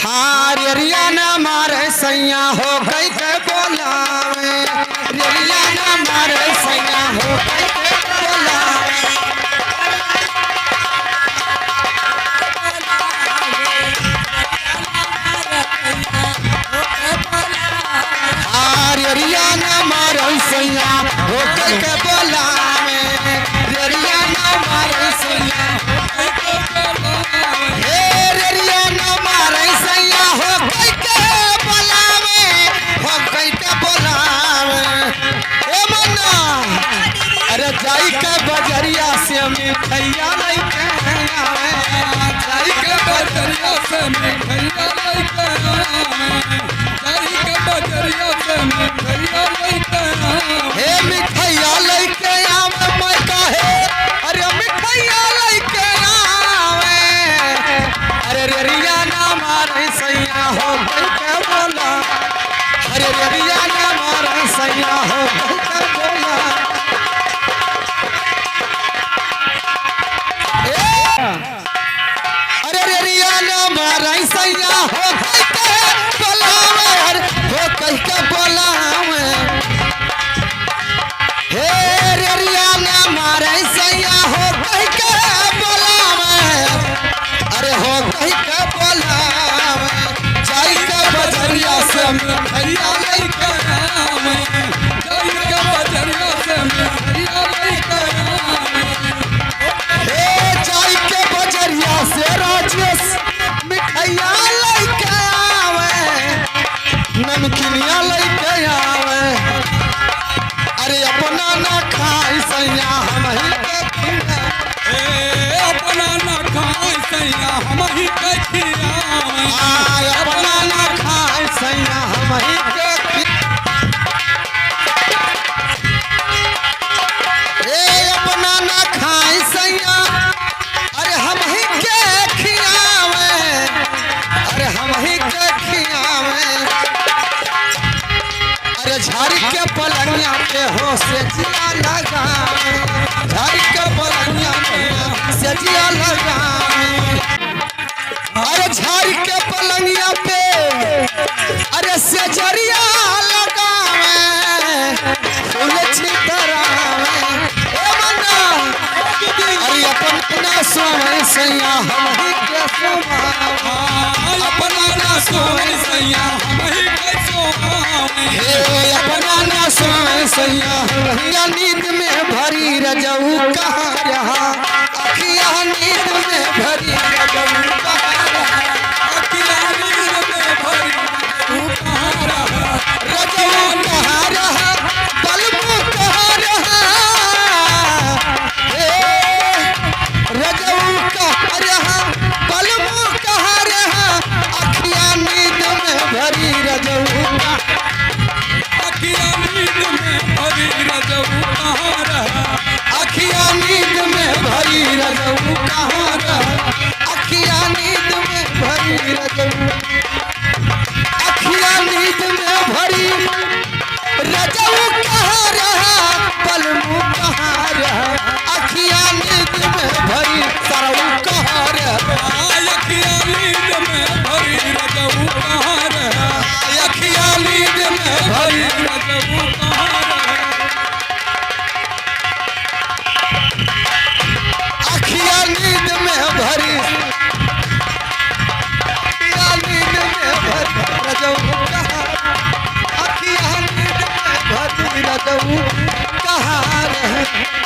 हाँ रेरिया न मारे सैया हो कई के बोलावे, रेरिया न मारे सैया हो कई के बोलावे। हाँ रेरिया न मारे सैया हो कई के बोलावे, रेरिया न मारे सैया जाई के बजरिया से मिठैया लइके आवे, जाई के बजरिया से मिठैया लइके आवे, जाई के बजरिया से मिठैया लइके आवे। हे मिठैया लइके आवे मैं कहे, अरे मिठैया लइके आवे, अरे रेरिया ना मारे सैया हो गई के बोला, अरे रेरिया ना मारे सैया हो गई के बोला। अरे रेरिया न मारे सैया हो कई के बोलावे, हो कई के बोलावे। हे रेरिया न मारे सैया हो कई के बोलावे, अरे हो कई के बोलावे। जाई के बजरिया से मिठैया लइके आवे, जाई के बजरिया से मिठैया लइके आवे। से राजेश मिठैया लइके आवे, नमकीनिया लइके आवे, अरे अपना ना खाई सैया हम ही के खियावे, अपना ना खाई सैया हम ही के खियावे, अपना ना खाई सैया हम ही के अपना ना खाई सैया, अरे हम ही के खियावे, अरे हम ही के खियावे। अरे झाड़ी के पलंगिया पे हो से जिया लगावे, झाड़ी के पलंगिया पे से जिया लगावे, अरे झाड़ी के पलंगिया पे अरे से जरिया लगावे, फूल छितरावे। अरे अपना सोवे सैया हम ही के सोवावे, अपना ना सोवे सैया हम ही के सोवावे। हे अपना ना सोवे सैया हम ही नींद में भरी रजऊ कहाँ रहा, अखिया नींद में भरी रजऊ कहाँ रहा, अखिया नींद में भरी रजऊ कहाँ रहा, रजऊ कहाँ रहा, बलबू कहाँ रहा, रजऊ कहाँ रहा, बलबू कहाँ रहा, अखिया नींद में भरी रजऊ, अखिया नींद में भरी रजऊ कहाँ रहा, अखिया नींद में भरी रजऊ कहाँ रहा, अखिया नींद में भरी रजऊ, अखिया नींद में भरी रजऊ कहाँ रहा, बलबू कहाँ रहा, अखिया नींद में भरी सरऊ कहाँ रहा, अखिया नींद में भरी रजऊ कहाँ रहा, अखिया नींद में भरी रजऊ कहाँ रहा, अखिया नींद में भरी, अखिया नींद में भरी रजऊ कहाँ, अखिया नींद में भरी रजऊ कहाँ रहा।